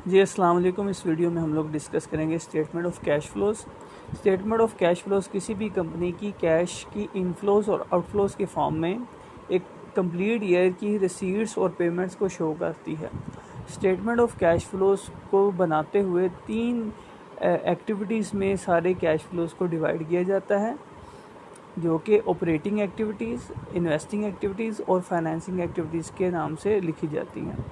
जी अस्सलाम वालेकुम। इस वीडियो में हम लोग डिस्कस करेंगे statement of cash flows. Statement of cash flows किसी भी कंपनी की कैश की इनफ्लोज और आउटफ्लोज के फॉर्म में एक कंप्लीट ईयर की रिसीट्स और पेमेंट्स को शो करती है। स्टेटमेंट ऑफ कैश फ्लोज को बनाते हुए तीन एक्टिविटीज़ में सारे कैश फ्लोज को डिवाइड किया जाता है, जो कि ऑपरेटिंग एक्टिविटीज़, इन्वेस्टिंग एक्टिविटीज़ और फाइनेंसिंग एक्टिविटीज़ के नाम से लिखी जाती हैं।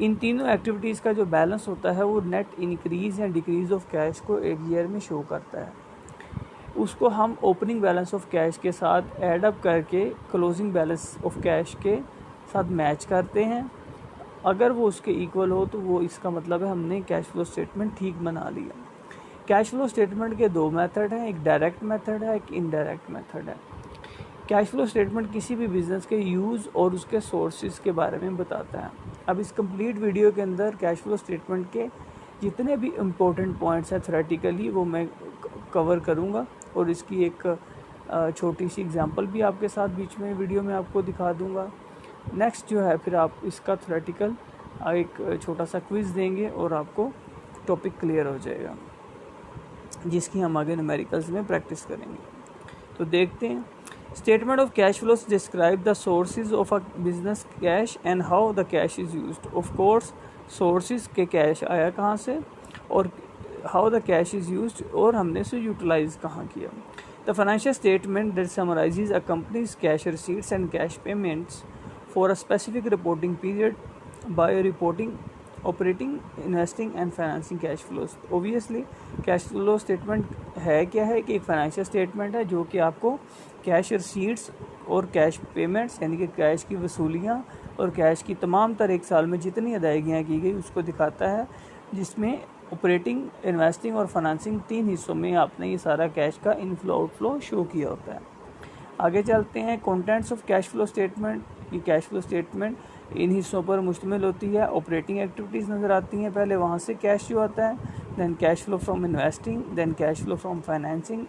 इन तीनों एक्टिविटीज़ का जो बैलेंस होता है वो नेट इंक्रीज़ या डिक्रीज़ ऑफ कैश को एक ईयर में शो करता है। उसको हम ओपनिंग बैलेंस ऑफ कैश के साथ ऐड अप करके क्लोजिंग बैलेंस ऑफ कैश के साथ मैच करते हैं। अगर वो उसके इक्वल हो तो वो इसका मतलब है हमने कैश फ्लो स्टेटमेंट ठीक बना लिया। कैश फ्लो स्टेटमेंट के दो मेथड हैं, एक डायरेक्ट मेथड है, एक इनडायरेक्ट मेथड है। कैश फ्लो स्टेटमेंट किसी भी बिज़नेस के यूज़ और उसके सोर्सेज के बारे में बताता है। अब इस कंप्लीट वीडियो के अंदर कैश फ्लो स्टेटमेंट के जितने भी इम्पोर्टेंट पॉइंट्स हैं थ्योरेटिकली वो मैं कवर करूँगा और इसकी एक छोटी सी एग्जांपल भी आपके साथ बीच में वीडियो में आपको दिखा दूँगा। नेक्स्ट जो है फिर आप इसका थ्योरेटिकल एक छोटा सा क्विज़ देंगे और आपको टॉपिक क्लियर हो जाएगा, जिसकी हम आगे न्यूमेरिकल्स में प्रैक्टिस करेंगे। तो देखते हैं। Statement of cash flows describe the sources of a business cash and how the cash is used. Of course sources के कैश आया कहाँ से और how the cash is used और हमने इसे यूटिलाइज कहाँ किया। The financial statement that summarises a companies cash receipts and cash payments for a specific reporting period by reporting operating, investing and financing cash flows. Obviously cash flow statement है क्या है कि एक फाइनेंशियल स्टेटमेंट है जो कि आपको cash receipts और कैश पेमेंट्स यानी कि कैश की वसूलियाँ और कैश की तमाम तर एक साल में जितनी अदायगियाँ की गई उसको दिखाता है, जिसमें ऑपरेटिंग, इन्वेस्टिंग और फाइनेंसिंग तीन हिस्सों में आपने ये सारा कैश का इनफ्लो आउटफ्लो शो किया होता है। आगे चलते हैं। Contents of cash flow statement. ये कैश फ्लो स्टेटमेंट इन हिस्सों पर मुश्तमिल होती है। ऑपरेटिंग एक्टिविटीज़ नज़र आती हैं, पहले वहाँ से कैश जो आता है, then cash flow from investing, then cash flow from financing.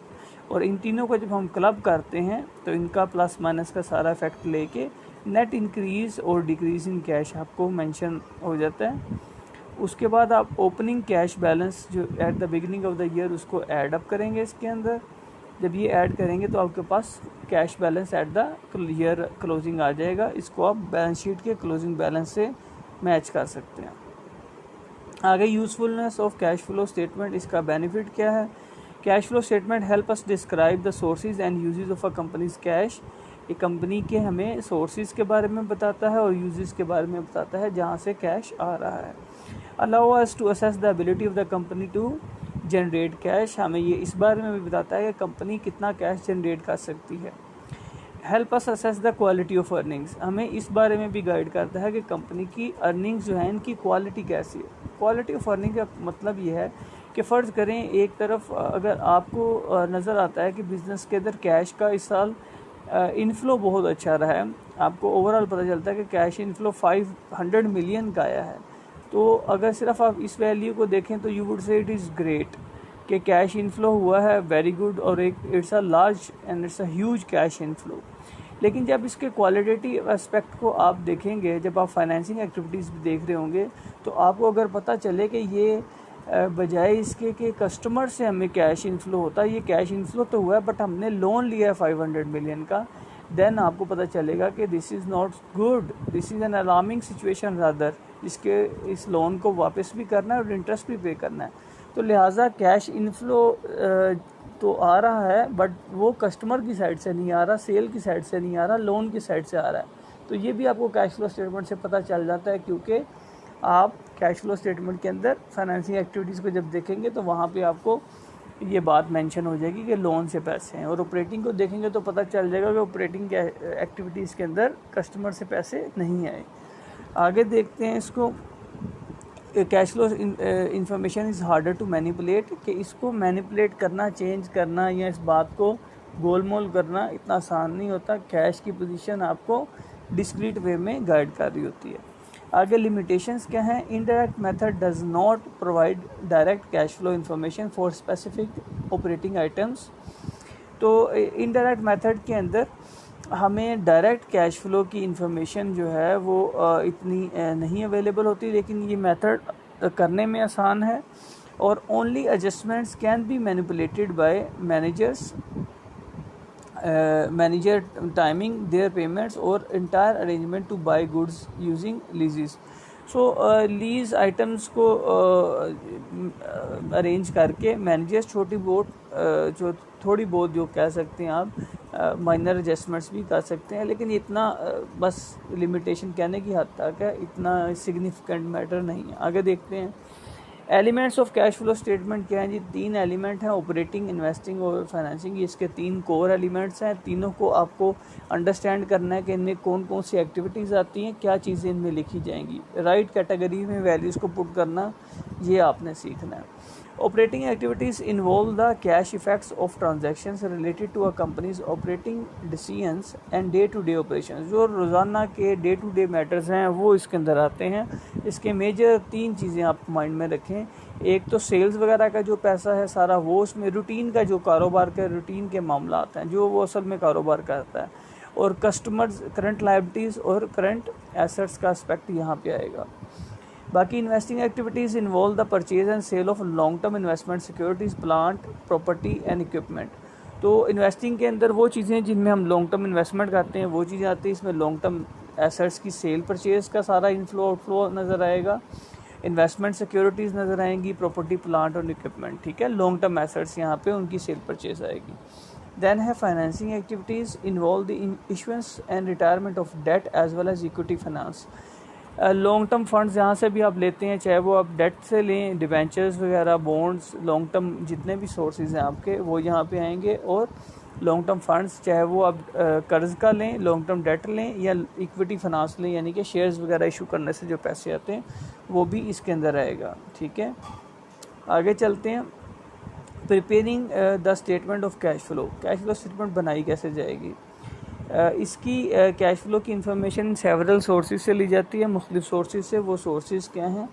और इन तीनों को जब हम क्लब करते हैं तो इनका प्लस माइनस का सारा इफेक्ट लेके नेट इंक्रीज़ और डिक्रीज़ इन कैश आपको मेंशन हो जाता है। उसके बाद आप ओपनिंग कैश बैलेंस जो at the beginning of the year उसको ऐड अप करेंगे इसके अंदर। जब ये ऐड करेंगे तो आपके पास cash balance at the year closing आ जाएगा। इसको आप बैलेंस शीट के क्लोजिंग बैलेंस से मैच कर सकते हैं। आगे usefulness of cash flow statement, इसका बेनिफिट क्या है। Cash flow statement help us describe the sources and uses of a companies cash. ये कंपनी के हमें सोर्सेज के बारे में बताता है और यूजेस के बारे में बताता है जहाँ से कैश आ रहा है। Allow us to assess the ability of the company to generate cash, हमें ये इस बारे में भी बताता है कि कंपनी कितना कैश जनरेट कर सकती है। Help us assess the quality of earnings, हमें इस बारे में भी गाइड करता है कि कंपनी की अर्निंग्स जो है इनकी क्वालिटी कैसी है। क्वालिटी ऑफ अर्निंग का मतलब ये है कि फ़र्ज़ करें एक तरफ अगर आपको नज़र आता है कि बिज़नेस के अंदर कैश का इस साल इनफ्लो बहुत अच्छा रहा है, आपको ओवरऑल पता चलता है कि कैश इनफ्लो 500 मिलियन का आया है, तो अगर सिर्फ आप इस वैल्यू को देखें तो you would say it is great कि कैश इनफ्लो हुआ है, वेरी गुड, और एक it's a large and it's a huge cash inflow. लेकिन जब इसके क्वालिटेटिव एस्पेक्ट को आप देखेंगे, जब आप फाइनेंसिंग एक्टिविटीज़ भी देख रहे होंगे, तो आपको अगर पता चले कि ये बजाय इसके कि कस्टमर से हमें कैश इनफ्लो होता है, ये कैश इनफ्लो तो हुआ है बट हमने लोन लिया है 500 मिलियन का, देन आपको पता चलेगा कि this is not good, this is an alarming situation rather, जिसके इस लोन को वापस भी करना है और इंटरेस्ट भी पे करना है। तो लिहाजा कैश इनफ्लो तो आ रहा है बट वो कस्टमर की साइड से नहीं आ रहा, सेल की साइड से नहीं आ रहा, लोन की साइड से आ रहा है। तो ये भी आपको कैश फ्लो स्टेटमेंट से पता चल जाता है, क्योंकि आप कैश फ्लो स्टेटमेंट के अंदर फाइनेंसिंग एक्टिविटीज़ को जब देखेंगे तो वहाँ पे आपको ये बात मेंशन हो जाएगी कि लोन से पैसे हैं। और ऑपरेटिंग को देखेंगे तो पता चल जाएगा कि ऑपरेटिंग के एक्टिविटीज़ के अंदर कस्टमर से पैसे नहीं आए। आगे देखते हैं इसको। Cash flow information is harder to manipulate, कि इसको मैनिपुलेट करना, चेंज करना या इस बात को गोल मोल करना इतना आसान नहीं होता। कैश की पोजीशन आपको डिस्क्रीट वे में गाइड कर रही होती है। आगे लिमिटेशंस क्या हैं। Indirect method does not provide direct cash flow information for specific operating items. तो इनडायरेक्ट मेथड के अंदर हमें डायरेक्ट कैश फ्लो की इंफॉर्मेशन जो है वो इतनी नहीं अवेलेबल होती, लेकिन ये मेथड करने में आसान है, और only adjustments can be manipulated by manager timing their payments और entire arrangement to buy goods using leases. So lease items को अरेंज करके मैनेजर्स थोड़ी बहुत जो कह सकते हैं आप माइनर एडजस्टमेंट्स भी कर सकते हैं, लेकिन इतना बस लिमिटेशन कहने की हद तक है, इतना सिग्निफिकेंट मैटर नहीं है। आगे देखते हैं elements of cash flow statement क्या हैं जी। 3 एलिमेंट हैं, ऑपरेटिंग, इन्वेस्टिंग और फाइनेंसिंग। ये इसके 3 कोर एलिमेंट्स हैं। तीनों को आपको अंडरस्टैंड करना है कि इनमें कौन कौन सी एक्टिविटीज़ आती हैं, क्या चीज़ें इनमें लिखी जाएंगी, राइट कैटेगरी में वैल्यूज़ को पुट करना, ये आपने सीखना है। Operating activities involve the cash effects of transactions related to a company's operating decisions and day to day operations. जो रोज़ाना के डे टू डे मैटर्स हैं वो इसके अंदर आते हैं। इसके मेजर 3 चीज़ें आप माइंड में रखें। एक तो सेल्स वगैरह का जो पैसा है सारा, वो उसमें रूटीन का जो कारोबार का रूटीन के मामला आते हैं, जो वो असल में कारोबार करता है, और कस्टमर्स करंट लायबिलिटीज़ और करंट एसेट्स का एस्पेक्ट यहाँ पे आएगा। बाकी investing activities involve the purchase and sale of long term investment securities, plant, property and equipment. तो इन्वेस्टिंग के अंदर वो चीज़ें जिनमें हम लॉन्ग टर्म इन्वेस्टमेंट करते हैं वो चीज़ें आती हैं। इसमें लॉन्ग टर्म एसेट्स की सेल परचेज का सारा इनफ्लो आउटफ्लो नज़र आएगा, इन्वेस्टमेंट सिक्योरिटीज़ नज़र आएंगी, प्रॉपर्टी, प्लांट और इक्विपमेंट, ठीक है। लॉन्ग टर्म एसेट्स यहाँ पे उनकी सेल परचेज आएगी। देन है financing activities involve the issuance and retirement of debt as well as equity finance. Long term funds जहाँ से भी आप लेते हैं, चाहे वो आप डेट से लें, डिवेंचर्स वगैरह, बॉन्ड्स, लॉन्ग टर्म जितने भी सोर्सेज हैं आपके वो यहाँ पे आएंगे। और लॉन्ग टर्म फंड्स चाहे वो आप कर्ज का लें, लॉन्ग टर्म डेट लें या इक्विटी फाइनेंस लें, यानी कि शेयर्स वगैरह इशू करने से जो पैसे आते हैं वो भी इसके अंदर आएगा, ठीक है। आगे चलते हैं। Preparing the statement of cash flow statement बनाई कैसे जाएगी। इसकी कैश फ्लो की इंफॉर्मेशन सेवरल सोर्सेज से ली जाती है, मुख्तलिफ सोर्सेज से। वो सोर्सेज क्या हैं?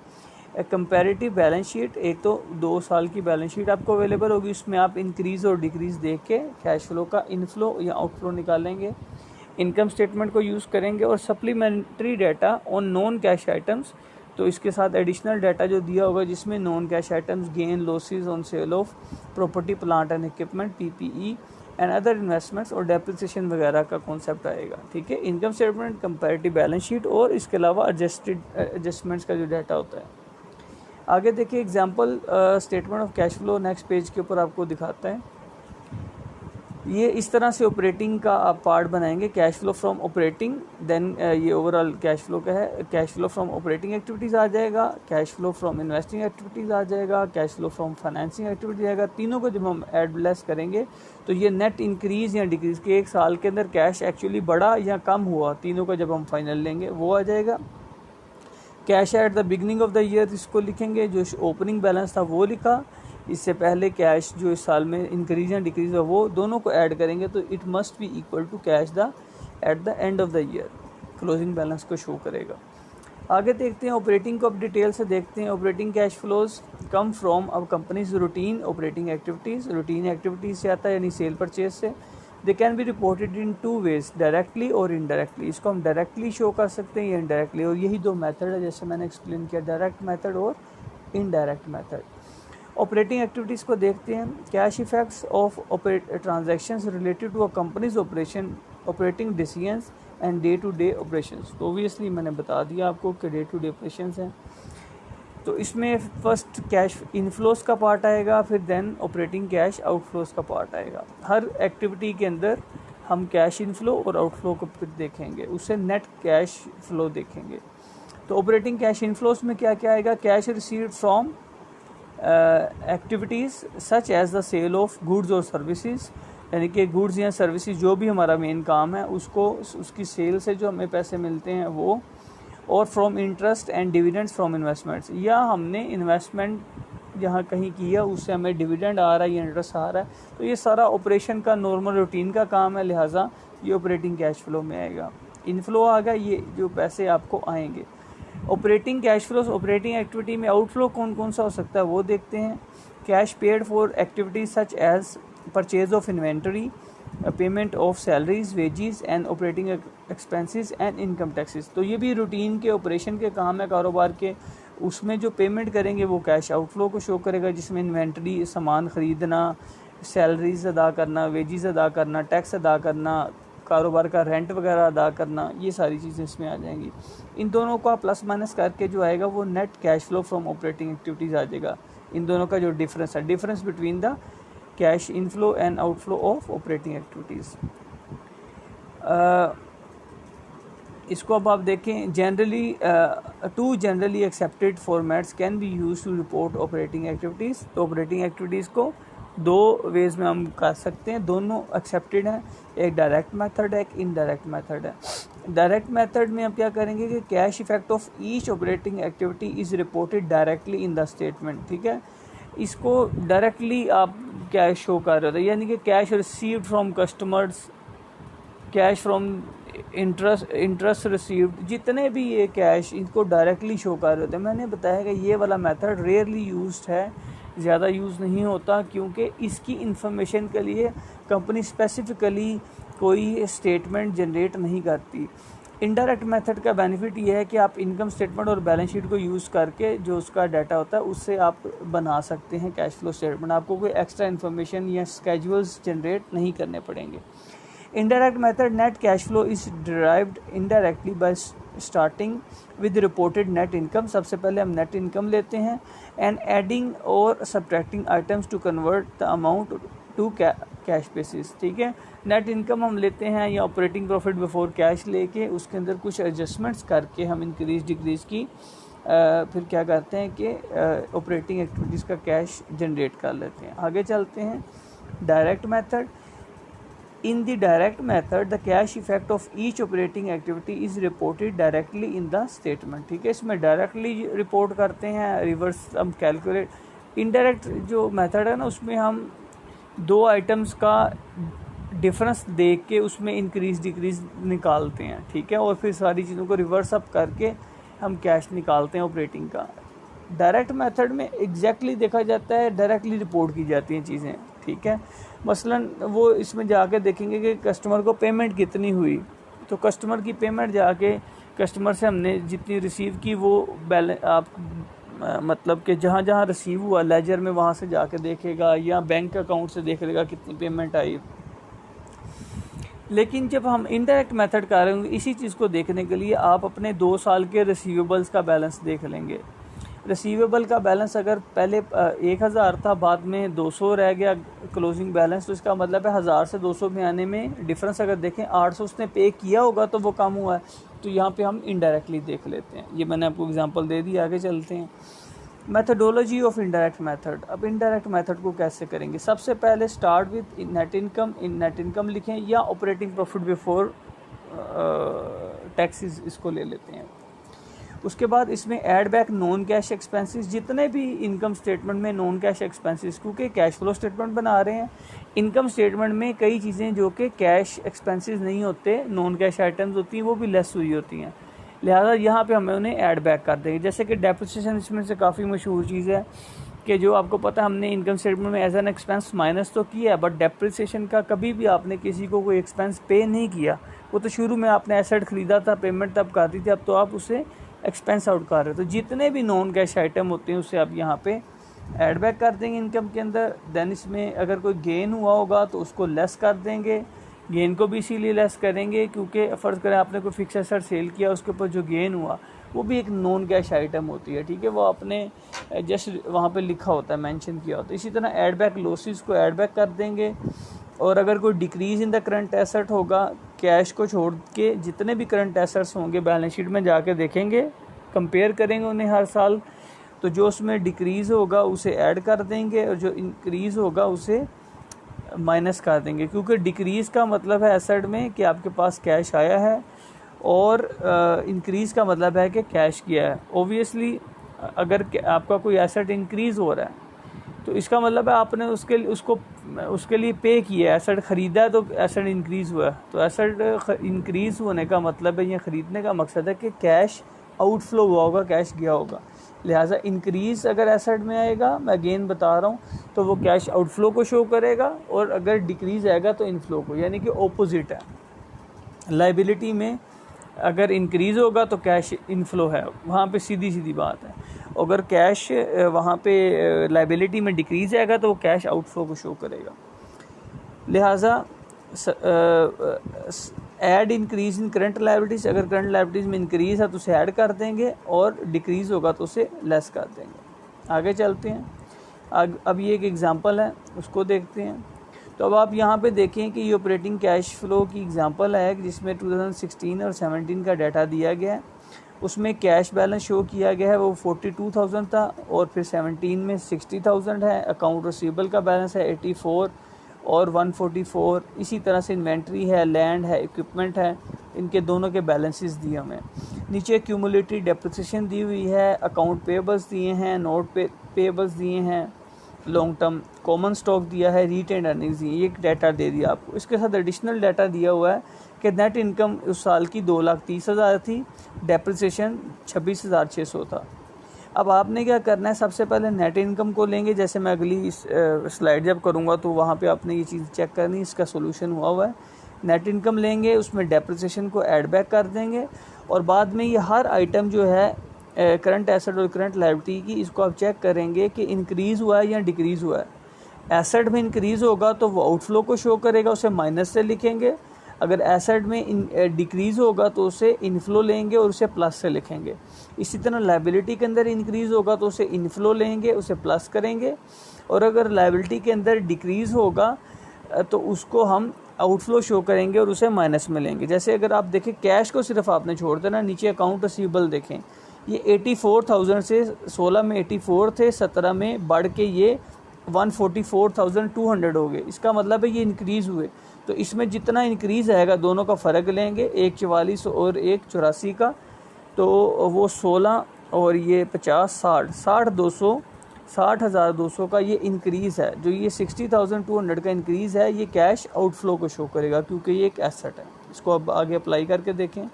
कंपैरेटिव बैलेंस शीट, एक तो 2 साल की बैलेंस शीट आपको अवेलेबल होगी, उसमें आप इंक्रीज़ और डिक्रीज़ देख के कैश फ्लो का इनफ्लो या आउटफ्लो निकालेंगे। इनकम स्टेटमेंट को यूज़ करेंगे। और supplementary data on non cash items, तो इसके साथ एडिशनल डाटा जो दिया होगा जिसमें non cash items, gain losses on sale of property, plant and equipment, PPE and other investments और डेप्रिसिएशन वगैरह का कॉन्सेप्ट आएगा, ठीक है। Income statement, comparative balance sheet और इसके अलावा एडजस्टमेंट्स का जो डाटा होता है। आगे देखिए example statement of cash flow, next page के ऊपर आपको दिखाता है। ये इस तरह से ऑपरेटिंग का आप पार्ट बनाएंगे, cash flow from operating, then ये ओवरऑल कैश फ्लो का है। Cash flow from operating activities आ जाएगा, cash flow from investing activities आ जाएगा, cash flow from financing activities आएगा। तीनों को जब हम एड लेस करेंगे तो ये नेट इंक्रीज़ या डिक्रीज़ के एक साल के अंदर कैश एक्चुअली बढ़ा या कम हुआ, तीनों को जब हम फाइनल लेंगे वो आ जाएगा। Cash at the beginning of the year, इसको लिखेंगे, जो ओपनिंग बैलेंस था वो लिखा, इससे पहले कैश जो इस साल में इंक्रीज या डिक्रीज हुआ वो दोनों को ऐड करेंगे तो it must be equal to cash the at the end of the year, closing balance को शो करेगा। आगे देखते हैं ऑपरेटिंग को, अब डिटेल से देखते हैं। Operating cash flows come from अब company's routine operating activities, routine activities से आता है यानी सेल परचेज से। They can be reported in 2 ways, directly और इनडायरेक्टली। इसको हम डायरेक्टली शो कर सकते हैं या इनडायरेक्टली, और यही 2 मेथड है जैसे मैंने एक्सप्लेन किया, डायरेक्ट मेथड और इनडायरेक्ट मेथड। ऑपरेटिंग एक्टिविटीज़ को देखते हैं। Cash effects of transactions related to a company's operation, operating decisions and day to day operations. तो ओबियसली मैंने बता दिया आपको कि डे टू डे ऑपरेशंस हैं। तो इसमें फर्स्ट कैश इनफ्लोस का पार्ट आएगा, फिर देन ऑपरेटिंग कैश आउटफ्लोस का पार्ट आएगा। हर एक्टिविटी के अंदर हम कैश इनफ्लो और आउटफ्लो को फिर देखेंगे, उससे नेट कैश फ्लो देखेंगे। तो ऑपरेटिंग कैश इनफ्लोस में क्या क्या आएगा? Cash received from activities such as the sale of goods और सर्विसेज, यानी कि गुड्स या सर्विसेज जो भी हमारा मेन काम है उसको, उसकी सेल से जो हमें पैसे मिलते हैं वो। और from interest and dividends from investments, या हमने इन्वेस्टमेंट जहाँ कहीं किया उससे हमें डिविडेंड आ रहा है या इंटरेस्ट आ रहा है, तो ये सारा ऑपरेशन का नॉर्मल रूटीन का काम है, लिहाजा ये ऑपरेटिंग कैश फ्लो में आएगा। इनफ्लो आ गया, ये जो पैसे आपको आएंगे। Operating cash flows, operating activity में आउटफ्लो कौन कौन सा हो सकता है वो देखते हैं। Cash paid for activities such as purchase of inventory, payment of salaries, wages and operating expenses and income taxes. तो ये भी रूटीन के ऑपरेशन के काम है कारोबार के, उसमें जो पेमेंट करेंगे वो कैश आउटफ्लो को शो करेगा, जिसमें इन्वेंट्री, सामान ख़रीदना, सैलरीज अदा करना, वेजेस अदा करना, टैक्स अदा करना, कारोबार का रेंट वगैरह अदा करना, ये सारी चीज़ें इसमें आ जाएंगी। इन दोनों को आप प्लस माइनस करके जो आएगा वो net cash flow from operating activities आ जाएगा। इन दोनों का जो डिफरेंस है, difference between the cash inflow and outflow of operating activities. इसको अब आप देखें, generally two generally accepted formats can be use to report operating activities. तो ऑपरेटिंग एक्टिविटीज़ को दो वेज में हम कर सकते हैं, दोनों एक्सेप्टेड हैं, एक डायरेक्ट मेथड है, एक इनडायरेक्ट मेथड है। डायरेक्ट मेथड में हम क्या करेंगे कि cash effect of each operating activity is reported directly in the statement, ठीक है। इसको डायरेक्टली आप कैश शो कर रहे होते हैं, यानी कि cash received from customers, cash from interest received, जितने भी ये कैश, इनको डायरेक्टली शो कर रहे होते हैं। मैंने बताया कि ये वाला मेथड रेयरली यूज्ड है, ज़्यादा यूज़ नहीं होता, क्योंकि इसकी इंफॉर्मेशन के लिए कंपनी स्पेसिफिकली कोई स्टेटमेंट जनरेट नहीं करती। इनडायरेक्ट मेथड का बेनिफिट ये है कि आप इनकम स्टेटमेंट और बैलेंस शीट को यूज़ करके जो उसका डाटा होता है उससे आप बना सकते हैं कैश फ्लो स्टेटमेंट। आपको कोई एक्स्ट्रा इन्फॉर्मेशन या स्केड्यूल्स जनरेट नहीं करने पड़ेंगे। Indirect method net cash flow is derived indirectly by starting with reported net income। सबसे पहले हम net income लेते हैं and adding और subtracting items to convert the amount to cash basis, ठीक है। net income हम लेते हैं या operating profit before cash लेके उसके अंदर कुछ adjustments करके हम increase decrease की फिर क्या करते हैं कि operating activities का cash generate कर लेते हैं। आगे चलते हैं direct method। In the direct method, the cash effect of each operating activity is reported directly in the statement, ठीक है। इसमें directly report करते हैं, reverse हम calculate। indirect जो method है ना, उसमें हम दो items का डिफरेंस देख के उसमें इंक्रीज डिक्रीज निकालते हैं, ठीक है, और फिर सारी चीज़ों को रिवर्स अप करके हम कैश निकालते हैं ऑपरेटिंग का। डायरेक्ट मेथड में एग्जैक्टली देखा जाता है, डायरेक्टली रिपोर्ट की जाती हैं चीज़ें, ठीक है। मसलन वो इसमें जाके देखेंगे कि कस्टमर को पेमेंट कितनी हुई, तो कस्टमर की पेमेंट जाके कस्टमर से हमने जितनी रिसीव की वो बैलेंस आप मतलब कि जहाँ जहाँ रिसीव हुआ लेजर में वहाँ से जाके देखेगा या बैंक अकाउंट से देख लेगा कितनी पेमेंट आई। लेकिन जब हम इनडायरेक्ट मेथड कर रहे होंगे, इसी चीज़ को देखने के लिए आप अपने 2 साल के रिसीवेबल्स का बैलेंस देख लेंगे। रिसीवेबल का बैलेंस अगर पहले 1000 था, बाद में 200 रह गया क्लोजिंग बैलेंस, तो इसका मतलब है 1000 से 200 में आने में डिफरेंस अगर देखें 800 उसने पे किया होगा तो वो कम हुआ है, तो यहाँ पे हम इनडायरेक्टली देख लेते हैं। ये मैंने आपको एग्जांपल दे दी, आगे चलते हैं। Methodology of indirect method. अब इनडायरेक्ट मेथड को कैसे करेंगे? सबसे पहले start with net income, net income लिखें या ऑपरेटिंग प्रॉफिट बिफोर टैक्सेस, इसको ले लेते हैं। उसके बाद इसमें add back non cash expenses, जितने भी इनकम स्टेटमेंट में नॉन कैश एक्सपेंसेस, क्योंकि कैश फ्लो स्टेटमेंट बना रहे हैं, इनकम स्टेटमेंट में कई चीज़ें जो कि कैश एक्सपेंसेस नहीं होते, नॉन कैश आइटम्स होती हैं, वो भी लेस हुई होती हैं, लिहाजा यहाँ पे हमें उन्हें ऐड बैक कर देंगे। जैसे कि डेप्रिसिएशन इसमें से काफ़ी मशहूर चीज़ है कि जो आपको पता है हमने इनकम स्टेटमेंट में एज एन एक्सपेंस माइनस तो किया है, बट डेप्रिसिएशन का कभी भी आपने किसी को कोई एक्सपेंस पे नहीं किया। वो तो शुरू में आपने एसेट ख़रीदा था, पेमेंट तब कर दी थी, अब तो आप उसे एक्सपेंस आउट कर रहे हो। तो जितने भी नॉन कैश आइटम होते हैं उसे आप यहाँ पे ऐड बैक कर देंगे इनकम के अंदर। देन इसमें अगर कोई गेन हुआ होगा तो उसको लेस कर देंगे, गेन को भी इसीलिए लेस करेंगे क्योंकि फ़र्ज़ करें आपने कोई फिक्स एसेट सेल किया, उसके ऊपर जो गेन हुआ वो भी एक नॉन कैश आइटम होती है, ठीक है, वो आपने जस्ट वहाँ पे लिखा होता है, मेंशन किया होता है। इसी तरह ऐड बैक लॉसेस को ऐड बैक कर देंगे। और अगर कोई decrease in the current asset होगा, कैश को छोड़ के जितने भी करंट एसेट्स होंगे बैलेंस शीट में जाके देखेंगे, कंपेयर करेंगे उन्हें हर साल, तो जो उसमें डिक्रीज़ होगा उसे ऐड कर देंगे और जो इंक्रीज़ होगा उसे माइनस कर देंगे, क्योंकि डिक्रीज़ का मतलब है एसेट में कि आपके पास कैश आया है और इंक्रीज़ का मतलब है कि कैश गया है। ओबियसली अगर आपका कोई एसेट इंक्रीज़ हो रहा है तो इसका मतलब है आपने उसके लिए पे किया है, एसेट ख़रीदा है तो एसेट इंक्रीज़ हुआ है। तो एसेट इंक्रीज़ होने का मतलब है, ये ख़रीदने का मकसद है कि कैश आउटफ्लो हुआ होगा, कैश गया होगा। लिहाजा इंक्रीज़ अगर एसेट में आएगा, मैं अगेन बता रहा हूँ, तो वो कैश आउटफ्लो को शो करेगा, और अगर डिक्रीज़ आएगा तो इनफ्लो को, यानी कि ऑपोजिट है। लायबिलिटी में अगर इंक्रीज़ होगा तो कैश इनफ्लो है, वहाँ पे सीधी सीधी बात है। अगर कैश वहाँ पे लाइबिलिटी में डिक्रीज़ आएगा तो वो कैश आउटफ्लो को शो करेगा। लिहाजा add increase in current liabilities, अगर करंट लाइबिलिटीज़ में इंक्रीज़ है तो उसे ऐड कर देंगे और डिक्रीज़ होगा तो उसे लेस कर देंगे। आगे चलते हैं। अब ये एक एग्ज़ाम्पल है, उसको देखते हैं। तो अब आप यहाँ पे देखें कि ये ऑपरेटिंग कैश फ्लो की एग्ज़ाम्पल है जिसमें 2016 और 17 का डाटा दिया गया है। उसमें कैश बैलेंस शो किया गया है, वो 42,000 था, और फिर 17 में 60,000 है। अकाउंट रिसीवेबल का बैलेंस है 84 और 144। इसी तरह से इन्वेंट्री है, लैंड है, इक्विपमेंट है, इनके दोनों के बैलेंसेस दिए हमें। नीचे क्यूमुलेटिव डेप्रिसिएशन दी हुई है, अकाउंट पेबल्स दिए हैं, नोट पेबल्स दिए हैं, लॉन्ग टर्म कॉमन स्टॉक दिया है, रिटेन अर्निंग्स दी, एक डाटा दे दिया आपको। इसके साथ एडिशनल डाटा दिया हुआ है कि नेट इनकम उस साल की 2,30,000 थी, डेप्रिसिएशन 26,600 था। अब आपने क्या करना है, सबसे पहले नेट इनकम को लेंगे। जैसे मैं अगली स्लाइड जब करूँगा तो वहाँ पे आपने ये चीज़ चेक करनी, इसका सोल्यूशन हुआ है। नेट इनकम लेंगे, उसमें डेप्रिसिएशन को ऐड बैक कर देंगे, और बाद में ये हर आइटम जो है करंट एसेट और करंट लायबिलिटी की, इसको आप चेक करेंगे कि इंक्रीज़ हुआ है या डिक्रीज़ हुआ है। एसेट में इंक्रीज़ होगा तो वो आउटफ्लो को शो करेगा, उसे माइनस से लिखेंगे। अगर एसेट में डिक्रीज़ होगा तो उसे इनफ्लो लेंगे और उसे प्लस से लिखेंगे। इसी तरह लायबिलिटी के अंदर इंक्रीज़ होगा तो उसे इनफ्लो लेंगे, उसे प्लस करेंगे, और अगर लायबिलिटी के अंदर डिक्रीज़ होगा तो उसको हम आउटफ्लो शो करेंगे और उसे माइनस में लेंगे। जैसे अगर आप देखें कैश को सिर्फ आपने छोड़ देना, नीचे अकाउंट रिसीवेबल देखें, ये 84,000 से 16 में 84 थे, 17 में बढ़ के ये 144,200 हो गए। इसका मतलब है ये इंक्रीज़ हुए, तो इसमें जितना इंक्रीज़ आएगा दोनों का फ़र्क लेंगे, एक 44 और एक 84 का, तो वो 16 और ये 50, 60,200 का ये इंक्रीज़ है। जो ये 60,200 का इंक्रीज़ है, ये कैश आउटफ्लो को शो करेगा क्योंकि ये एक एसेट है। इसको अब आगे अप्लाई करके देखें।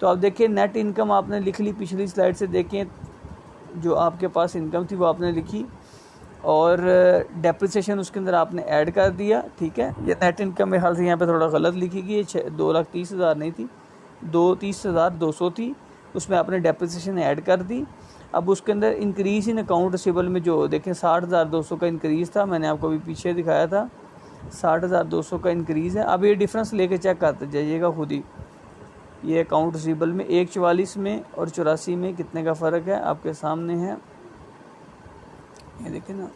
तो आप देखिए नेट इनकम आपने लिख ली, पिछली स्लाइड से देखें जो आपके पास इनकम थी वो आपने लिखी, और डेप्रिसिएशन उसके अंदर आपने ऐड कर दिया। ठीक है, ये नेट इनकम मेरे ख्याल से यहाँ पे थोड़ा गलत लिखी गई है, 2,30,000 नहीं थी, 2,30,200 थी, उसमें आपने डेप्रिसिएशन ऐड कर दी। अब उसके अंदर इंक्रीज़ इन अकाउंट रिसीवेबल में जो देखें 60,200 का इंक्रीज़ था, मैंने आपको अभी पीछे दिखाया था, 60,200 का इंक्रीज़ है। अब ये डिफरेंस लेके चेक करते जाइएगा खुद ही। ये अकाउंट रिसीवेबल में 1,44 में और 84 में कितने का फ़र्क है आपके सामने है, ये देखें ना,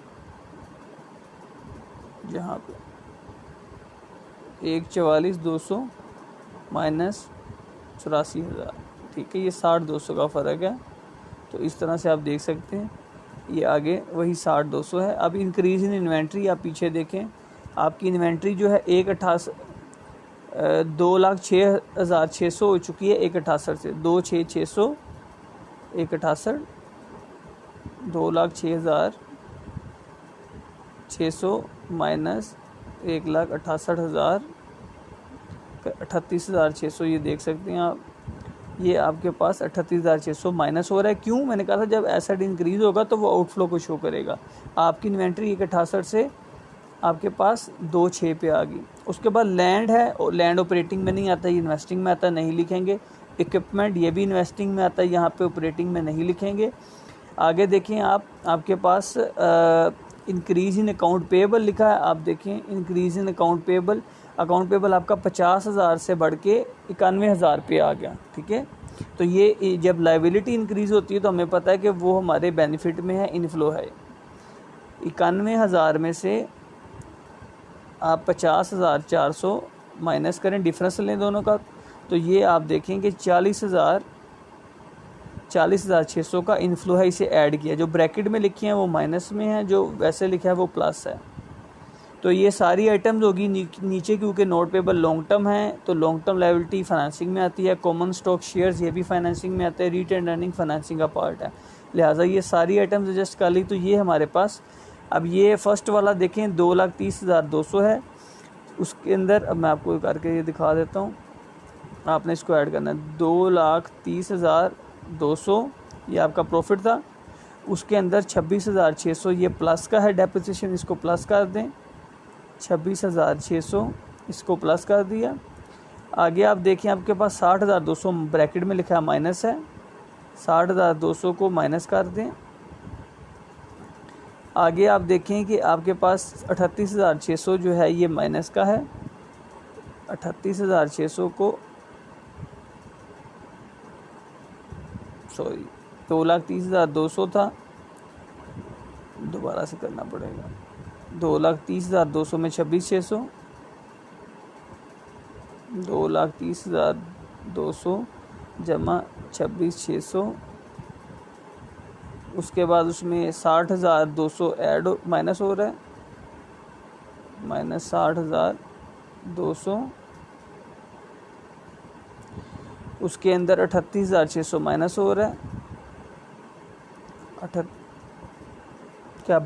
जहाँ पे 1,44,200 माइनस 84,000, ठीक है, ये 60,200 का फ़र्क है। तो इस तरह से आप देख सकते हैं, ये आगे वही 60,200 है। अब इंक्रीज़ इन इन्वेंट्री आप पीछे देखें, आपकी इन्वेंट्री जो है 2,06,600 हो चुकी है 1,68 से, 2,6,600 1,68, 2,06,600 माइनस 1,68,000 38,600, ये देख सकते हैं आप, ये आपके पास 38,600 माइनस हो रहा है। क्यों? मैंने कहा था जब एसेट इंक्रीज़ होगा तो वो आउटफ्लो को शो करेगा। आपकी इन्वेंट्री 1,68 से आपके पास 2,6 पे आ गई। उसके बाद लैंड है, और लैंड ऑपरेटिंग में नहीं आता, ये इन्वेस्टिंग में आता है, नहीं लिखेंगे। इक्विपमेंट ये भी इन्वेस्टिंग में आता है, यहाँ पे ऑपरेटिंग में नहीं लिखेंगे। आगे देखें आप, आपके पास इंक्रीज़ इन अकाउंट पेएबल लिखा है, आप देखें increase in account payable, account payable आपका 50,000 से बढ़ के 91,000 पे आ गया। ठीक है, तो ये जब लायबिलिटी इंक्रीज़ होती है तो हमें पता है कि वो हमारे बेनिफिट में है, इनफ्लो है। 91,000 में से आप 50,400 माइनस करें, डिफरेंस लें दोनों का, तो ये आप देखेंगे 40,600 का इनफ्लो है, इसे ऐड किया। जो ब्रैकेट में लिखी हैं वो माइनस में है, जो वैसे लिखा है वो प्लस है। तो ये सारी आइटम्स होगी नीचे, क्योंकि नोट पेबल लॉन्ग टर्म है तो लॉन्ग टर्म लायबिलिटी फाइनेंसिंग में आती है, कॉमन स्टॉक शेयर्स ये भी फाइनेंसिंग में आते हैं, रिटेन अर्निंग फाइनेंसिंग का पार्ट है। लिहाजा ये सारी आइटम्स एडजस्ट कर ली, तो ये हमारे पास। अब ये फर्स्ट वाला देखें 2,30,200 है, उसके अंदर अब मैं आपको करके ये दिखा देता हूँ, आपने इसको ऐड करना है। 2,30,200 ये आपका प्रॉफिट था, उसके अंदर 26,600 ये प्लस का है डेप्रिसिएशन, इसको प्लस कर दें, 26,600 इसको प्लस कर दिया। आगे आप देखें आपके पास 60,200 ब्रैकेट में लिखा है माइनस है, 60,200 को माइनस कर दें, आगे आप देखें कि आपके पास 38,600 जो है ये माइनस का है। 38,600 को 2,30,200 था, दोबारा से करना पड़ेगा। 2,30,200 में 26,600, 2,30,200 जमा 26,600, उसके बाद उसमें 60,200 ऐड माइनस हो रहा है, माइनस 60,200, उसके अंदर 38,600 माइनस हो रहा है। क्या